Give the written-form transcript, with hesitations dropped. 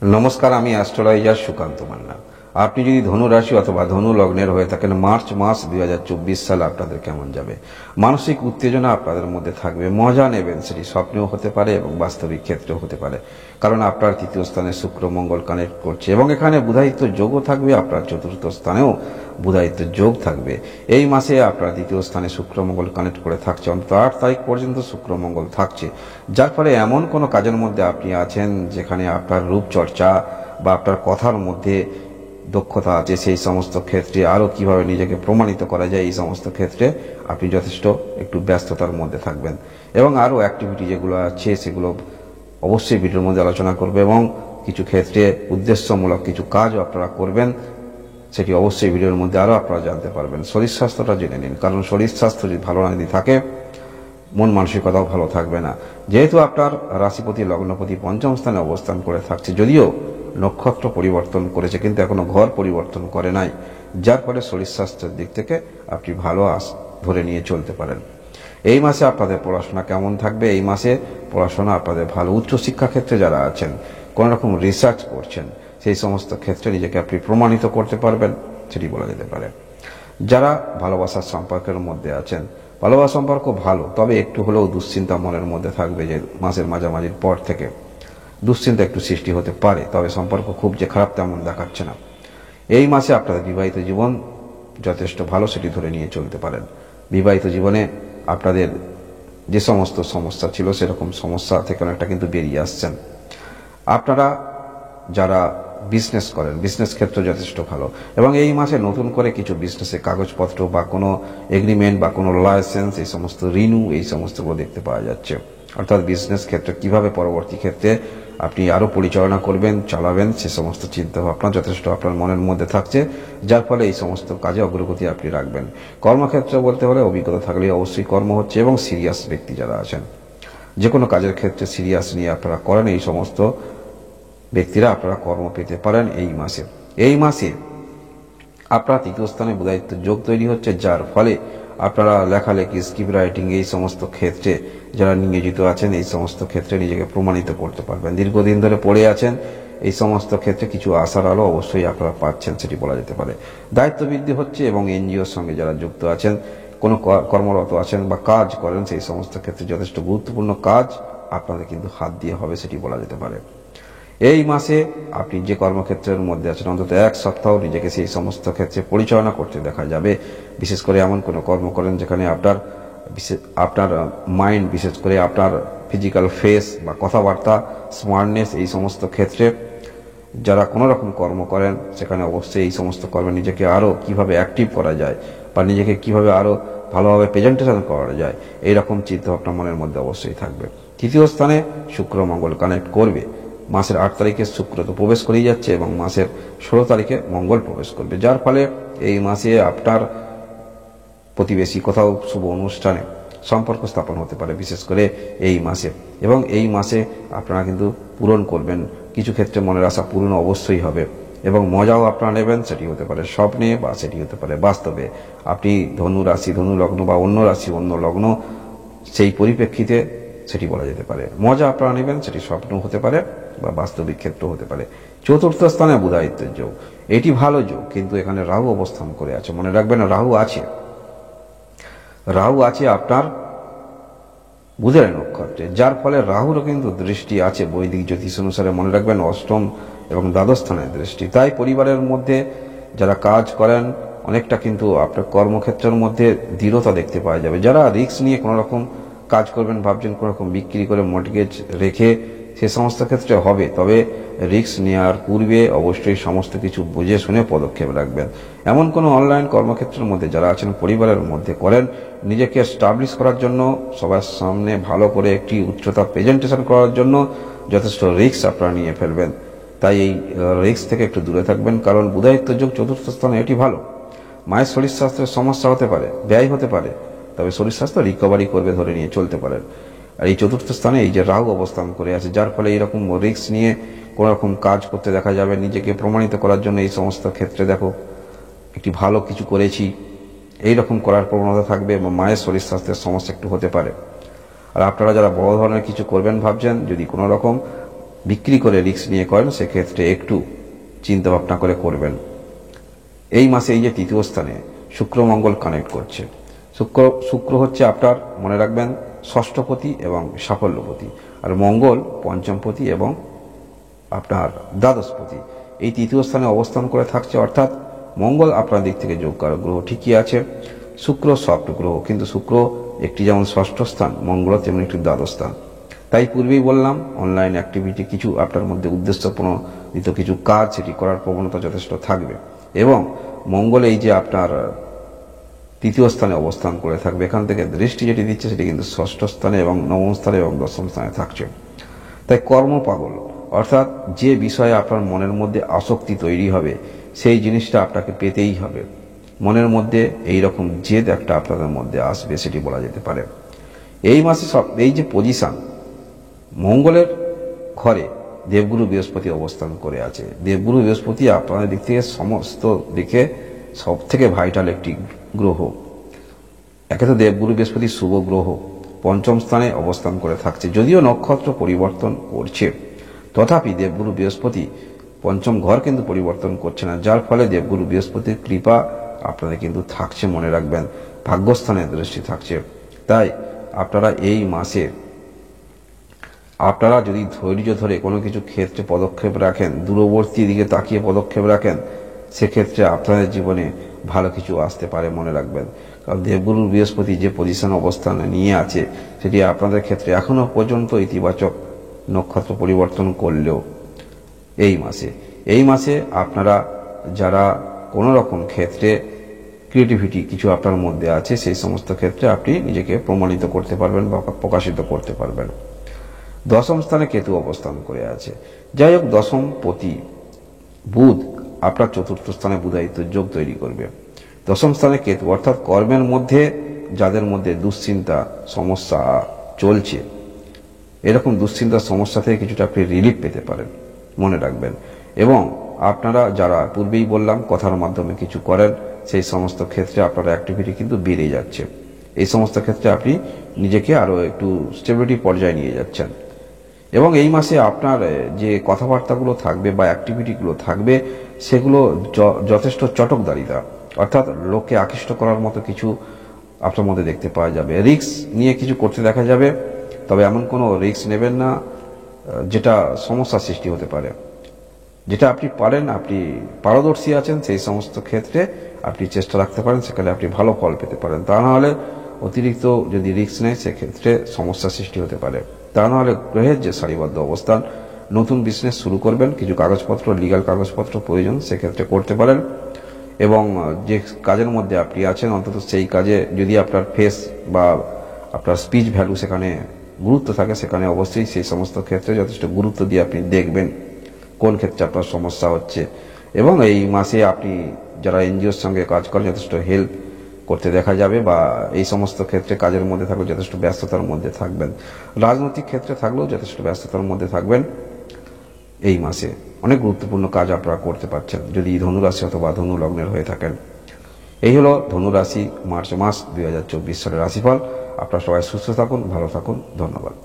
নমস্কার, আমি অ্যাস্ট্রোলজার সুকান্ত মান্না। আপনি যদি ধনু রাশি অথবা ধনু লগ্নের হয়ে থাকেন, মার্চ মাস 2024 সাল আপনাদের কেমন যাবে? মানসিক উত্তেজনা আপনাদের মধ্যে থাকবে, মজা নেবেন, সেটি স্বপ্নেও হতে পারে এবং বাস্তবিক ক্ষেত্রেও হতে পারে, কারণ আপনার তৃতীয় স্থানে শুক্র মঙ্গল কানেক্ট করছে এবং এখানে বুধায়িত্ব যোগও থাকবে। আপনার চতুর্থ স্থানেও বুধায়িত্ব যোগ থাকবে। এই মাসে আপনার দ্বিতীয় স্থানে শুক্র মঙ্গল কানেক্ট করে থাকছে, অন্তত 8 তারিখ পর্যন্ত শুক্র মঙ্গল থাকছে, যার ফলে এমন কোনো কাজের মধ্যে আপনি আছেন যেখানে আপনার রূপচর্চা বা আপনার কথার মধ্যে দক্ষতা আছে, সেই সমস্ত ক্ষেত্রে আরও কিভাবে নিজেকে প্রমাণিত করা যায়, এই সমস্ত ক্ষেত্রে আপনি যথেষ্ট একটু ব্যস্ততার মধ্যে থাকবেন এবং আরও অ্যাক্টিভিটি যেগুলো আছে সেগুলো অবশ্যই ভিডিওর মধ্যে আলোচনা করবে এবং কিছু ক্ষেত্রে উদ্দেশ্যমূলক কিছু কাজও আপনারা করবেন, সেটি অবশ্যই ভিডিওর মধ্যে আরও আপনারা জানতে পারবেন। শরীর স্বাস্থ্যটা জেনে নিন, কারণ শরীর স্বাস্থ্য যদি ভালো না যদি থাকে, মন মানসিকতাও ভালো থাকবে না। যেহেতু আপনার রাশিপতি লগ্নপতি পঞ্চম স্থানে অবস্থান করে থাকছে, যদিও নক্ষত্র পরিবর্তন করেছে কিন্তু এখনো ঘর পরিবর্তন করে নাই, যার ফলে শরীর স্বাস্থ্যের দিক থেকে আপনি ভালো ধরে নিয়ে চলতে পারেন। এই মাসে আপনাদের পড়াশোনা কেমন থাকবে? এই মাসে পড়াশোনা আপনাদের ভালো। উচ্চশিক্ষা ক্ষেত্রে যারা আছেন, কোন রকম রিসার্চ করছেন, সেই সমস্ত ক্ষেত্রে নিজেকে আপনি প্রমাণিত করতে পারবেন, সেটি বলা যেতে পারে। যারা ভালোবাসার সম্পর্কের মধ্যে আছেন, ভালোবাসা সম্পর্ক ভালো, তবে একটু হলেও দুশ্চিন্তা মনের মধ্যে থাকবে যে মাসের মাঝামাঝির পর থেকে দুশ্চিন্তা একটু সৃষ্টি হতে পারে, তবে সম্পর্ক খুব যে খারাপ তেমন দেখাচ্ছে না। এই মাসে আপনাদের বিবাহিত জীবন যথেষ্ট ভালো, সেটি ধরে নিয়ে চলতে পারেন। বিবাহিত জীবনে আপনাদের যে সমস্ত সমস্যা ছিল, সেরকম সমস্যা থেকে অনেকটা কিন্তু বেরিয়ে আসছেন। আপনারা যারা বিজনেস করেন, বিজনেস ক্ষেত্র যথেষ্ট ভালো এবং এই মাসে নতুন করে কিছু বিজনেসের কাগজপত্র বা কোনো এগ্রিমেন্ট বা কোনো লাইসেন্স, এই সমস্ত রিনিউ, এই সমস্তগুলো দেখতে পাওয়া যাচ্ছে। অর্থাৎ বিজনেস ক্ষেত্রে কিভাবে পরবর্তী ক্ষেত্রে আপনি আরও পরিচালনা করবেন, চালাবেন, সে সমস্ত চিন্তা ভাবনা যথেষ্ট আপনার মনের মধ্যে থাকছে, যার ফলে এই সমস্ত কাজে অগ্রগতি আপনি রাখবেন। কর্মক্ষেত্রে বলতে হলে অভিজ্ঞতা থাকলে অবশ্যই কর্ম হচ্ছে এবং সিরিয়াস ব্যক্তি যারা আছেন, যে কোনো কাজের ক্ষেত্রে সিরিয়াস নিয়ে আপনারা করেন, এই সমস্ত ব্যক্তিরা আপনারা কর্ম পেতে পারেন এই মাসে। এই মাসে আপনার তৃতীয় স্থানে বুধায়িত্ব যোগ তৈরি হচ্ছে, যার ফলে আপনারা লেখালেখি, স্ক্রিপ্ট রাইটিং, এই সমস্ত ক্ষেত্রে যারা নিয়োজিত আছেন, এই সমস্ত ক্ষেত্রে নিজেকে প্রমাণিত করতে পারবেন। দীর্ঘদিন ধরে পড়ে আছেন, এই সমস্ত ক্ষেত্রে কিছু আশার আলো অবশ্যই আপনারা পাচ্ছেন, সেটি বলা যেতে পারে। দায়িত্ব বৃদ্ধি হচ্ছে এবং এনজিওর সঙ্গে যারা যুক্ত আছেন, কোনো কর্মরত আছেন বা কাজ করেন, সেই সমস্ত ক্ষেত্রে যথেষ্ট গুরুত্বপূর্ণ কাজ আপনাদের কিন্তু হাত দিয়ে হবে, সেটি বলা যেতে পারে। এই মাসে আপনি যে কর্মক্ষেত্রের মধ্যে আছেন, অন্তত এক সপ্তাহ নিজেকে সেই সমস্ত ক্ষেত্রে পরিচালনা করতে দেখা যাবে। বিশেষ করে এমন কোনো কর্ম করেন যেখানে আপনার মাইন্ড, বিশেষ করে আপনার ফিজিক্যাল ফেস বা কথাবার্তা, স্মার্টনেস, এই সমস্ত ক্ষেত্রে যারা কোনো রকম কর্ম করেন, সেখানে অবশ্যই এই সমস্ত কর্মে নিজেকে আরও কিভাবে অ্যাক্টিভ করা যায় বা নিজেকে কিভাবে আরও ভালোভাবে প্রেজেন্টেশন করা যায়, এইরকম চিন্তাভাবনা মনের মধ্যে অবশ্যই থাকবে। তৃতীয় স্থানে শুক্র মঙ্গল কানেক্ট করবে। মাসের 8 তারিখে শুক্র তো প্রবেশ করেই যাচ্ছে এবং মাসের 16 তারিখে মঙ্গল প্রবেশ করবে, যার ফলে এই মাসে আপনার প্রতিবেশী কোথাও শুভ অনুষ্ঠানে সম্পর্ক স্থাপন হতে পারে, বিশেষ করে এই মাসে। এবং এই মাসে আপনারা কিন্তু পূরণ করবেন, কিছু ক্ষেত্রে মনের আশা পূরণ অবশ্যই হবে এবং মজাও আপনারা নেবেন, সেটি হতে পারে স্বপ্নে বা সেটি হতে পারে বাস্তবে। আপনি ধনু রাশি, ধনু লগ্ন বা অন্য রাশি, অন্য লগ্ন, সেই পরিপ্রেক্ষিতে সেটি বলা যেতে পারে। মজা আপনারা নেবেন, সেটি স্বপ্ন হতে পারে বা বাস্তবিক ক্ষেত্র হতে পারে। চতুর্থ স্থানে বুধায়িত্বের যোগ, এটি ভালো যোগ, কিন্তু এখানে রাহু অবস্থান করে আছে। মনে রাখবেন, রাহু আছে আপনার বুধের নক্ষত্রে, যার ফলে রাহুরও কিন্তু দৃষ্টি আছে বৈদিক জ্যোতিষ অনুসারে। মনে রাখবেন, অষ্টম এবং দ্বাদশ স্থানের দৃষ্টি। তাই পরিবারের মধ্যে যারা কাজ করেন, অনেকটা কিন্তু আপনার কর্মক্ষেত্রের মধ্যে দৃঢ়তা দেখতে পাওয়া যাবে। যারা রিস্ক নিয়ে কোনো রকম কাজ করবেন ভাবছেন, কোনো রকম বিক্রি করে মর্টগেজ রেখে, সে সমস্ত ক্ষেত্রে হবে, তবে রিস্ক নেওয়ার পূর্বে অবশ্যই সমস্ত কিছু বুঝে শুনে পদক্ষেপ রাখবেন। এমন কোনো অনলাইন কর্মক্ষেত্রের মধ্যে যারা আছেন, পরিবারের মধ্যে করেন, নিজেকে এস্টাবলিশ করার জন্য, সবার সামনে ভালো করে একটি উচ্চতা প্রেজেন্টেশন করার জন্য যথেষ্ট রিস্ক আপনারা নিয়ে ফেলবেন। তাই এই রিস্ক থেকে একটু দূরে থাকবেন, কারণ বুধায়িত্ব যোগ চতুর্থ স্থানে, এটি ভালো। মায়ের শরীর স্বাস্থ্যের সমস্যা হতে পারে, ব্যয় হতে পারে, তবে শরীর স্বাস্থ্য রিকভারি করবে, ধরে নিয়ে চলতে পারেন। আর এই চতুর্থ স্থানে এই যে রাহু অবস্থান করে আছে, যার ফলে এইরকম রিস্ক নিয়ে কোনো রকম কাজ করতে দেখা যাবে। নিজেকে প্রমাণিত করার জন্য এই সমস্ত ক্ষেত্রে দেখো একটি ভালো কিছু করেছি, এইরকম করার প্রবণতা থাকবে এবং মায়ের শরীর স্বাস্থ্যের সমস্যা একটু হতে পারে। আর আপনারা যারা বড় ধরনের কিছু করবেন ভাবছেন, যদি কোনো রকম বিক্রি করে রিস্ক নিয়ে করেন সেক্ষেত্রে একটু চিন্তা ভাবনা করে করবেন। এই মাসে এই যে তৃতীয় স্থানে শুক্র মঙ্গল কানেক্ট করছে, শুক্র হচ্ছে আপনার মনে রাখবেন ষষ্ঠপতি এবং সাফল্যপতি, আর মঙ্গল পঞ্চমপতি এবং আপনার দ্বাদশপতি এই তৃতীয় স্থানে অবস্থান করে থাকছে। অর্থাৎ মঙ্গল আপনার দিক থেকে যোগকারক গ্রহ ঠিকই আছে, শুক্র সফট গ্রহ, কিন্তু শুক্র একটি যেমন ষষ্ঠ স্থান, মঙ্গল তেমন একটি দ্বাদশ স্থান। তাই পূর্বেই বললাম অনলাইন অ্যাক্টিভিটি কিছু আপনার মধ্যে উদ্দেশ্যপ্রণোদিত কিছু কাজ সেটি করার প্রবণতা যথেষ্ট থাকবে। এবং মঙ্গল এই যে আপনার তৃতীয় স্থানে অবস্থান করে থাকবে, এখান থেকে দৃষ্টি যেটি দিচ্ছে সেটি কিন্তু ষষ্ঠ স্থানে এবং নবম স্থানে এবং দশম স্থানে থাকছে। তাই কর্মপাগল অর্থাৎ যে বিষয়ে আপনার মনের মধ্যে আসক্তি তৈরি হবে সেই জিনিসটা আপনাকে পেতেই হবে। মনের মধ্যে এই রকম জেদ একটা আপনাদের মধ্যে আসবে, সেটি বলা যেতে পারে। এই মাসে এই যে পজিশন মঙ্গলের ঘরে দেবগুরু বৃহস্পতি অবস্থান করে আছে, দেবগুরু বৃহস্পতি আপনাদের দিক থেকে সমস্ত দিকে সব থেকে ভাইটাল একটি গ্রহ। একে তো দেবগুরু বৃহস্পতি শুভ গ্রহ, পঞ্চম স্থানে অবস্থান করে থাকছে, যদিও নক্ষত্র পরিবর্তন করছে তথাপি দেবগুরু বৃহস্পতি পঞ্চম ঘর কিন্তু পরিবর্তন করছে না, যার ফলে দেবগুরু বৃহস্পতির কৃপা আপনাদের কিন্তু থাকছে। মনে রাখবেন ভাগ্যস্থানের দৃষ্টি থাকছে। তাই আপনারা এই মাসে আপনারা যদি ধৈর্য ধরে কোনো কিছু ক্ষেত্রে পদক্ষেপ রাখেন, দূরবর্তী দিকে তাকিয়ে পদক্ষেপ রাখেন, সেক্ষেত্রে আপনাদের জীবনে ভালো কিছু আসতে পারে। মনে রাখবেন কারণ দেবগুরু বৃহস্পতি যে পজিশন অবস্থানে নিয়ে আছে সেটি আপনাদের ক্ষেত্রে এখনো পর্যন্ত ইতিবাচক, নক্ষত্র পরিবর্তন করলেও এই মাসে আপনারা যারা কোনো রকম ক্ষেত্রে ক্রিয়েটিভিটি কিছু আপনার মধ্যে আছে সেই সমস্ত ক্ষেত্রে আপনি নিজেকে প্রমাণিত করতে পারবেন বা প্রকাশিত করতে পারবেন। দশম স্থানে কেতু অবস্থান করে আছে, যাই হোক দশম পতি বুধ আপনার চতুর্থ স্থানে বুধায়িত্ব যোগ তৈরি করবে। দশম স্থানে কেতু অর্থাৎ কর্মের মধ্যে যাদের মধ্যে দুশ্চিন্তা সমস্যা চলছে, এরকম দুশ্চিন্তার সমস্যা থেকে কিছুটা আপনি রিলিফ পেতে পারেন, মনে রাখবেন। এবং আপনারা যারা পূর্বেই বললাম কথার মাধ্যমে কিছু করেন সেই সমস্ত ক্ষেত্রে আপনার অ্যাক্টিভিটি কিন্তু বেড়ে যাচ্ছে। এই সমস্ত ক্ষেত্রে আপনি নিজেকে আরও একটু স্টেবিলিটি পর্যায়ে নিয়ে যাচ্ছেন। এবং এই মাসে আপনার যে কথাবার্তাগুলো থাকবে বা অ্যাক্টিভিটিগুলো থাকবে সেগুলো যথেষ্ট চটকদারিতা, অর্থাৎ লোককে আকৃষ্ট করার মতো কিছু আপনার মধ্যে দেখতে পাওয়া যাবে। রিস্ক নিয়ে কিছু করতে দেখা যাবে, তবে এমন কোনো রিস্ক নেবেন না যেটা সমস্যার সৃষ্টি হতে পারে। যেটা আপনি পারেন, আপনি পারদর্শী আছেন, সেই সমস্ত ক্ষেত্রে আপনি চেষ্টা রাখতে পারেন, সেখানে আপনি ভালো ফল পেতে পারেন। তা না হলে অতিরিক্ত যদি রিস্ক নেয় সেক্ষেত্রে সমস্যার সৃষ্টি হতে পারে। তা না হলে গ্রহের যে সারিবদ্ধ অবস্থান, নতুন বিজনেস শুরু করবেন, কিছু কাগজপত্র লিগ্যাল কাগজপত্র প্রয়োজন সেক্ষেত্রে করতে পারেন। এবং যে কাজের মধ্যে আপনি আছেন অন্তত সেই কাজে যদি আপনার ফেস বা আপনার স্পিচ ভ্যালু সেখানে গুরুত্ব থাকে, সেখানে অবশ্যই সেই সমস্ত ক্ষেত্রে যথেষ্ট গুরুত্ব দিয়ে আপনি দেখবেন কোন ক্ষেত্রে আপনার সমস্যা হচ্ছে। এবং এই মাসে আপনি যারা এনজিওর সঙ্গে কাজ করেন যথেষ্ট হেল্প করতে দেখা যাবে, বা এই সমস্ত ক্ষেত্রে কাজের মধ্যে থাকলেও যথেষ্ট ব্যস্ততার মধ্যে থাকবেন। রাজনৈতিক ক্ষেত্রে থাকলেও যথেষ্ট ব্যস্ততার মধ্যে থাকবেন। এই মাসে অনেক গুরুত্বপূর্ণ কাজ আপনারা করতে পারছেন যদি ধনুরাশি অথবা ধনু লগ্নের হয়ে থাকেন। এই হলো ধনুরাশি মার্চ মাস 2024 সালের রাশিফল। আপনারা সবাই সুস্থ থাকুন, ভালো থাকুন, ধন্যবাদ।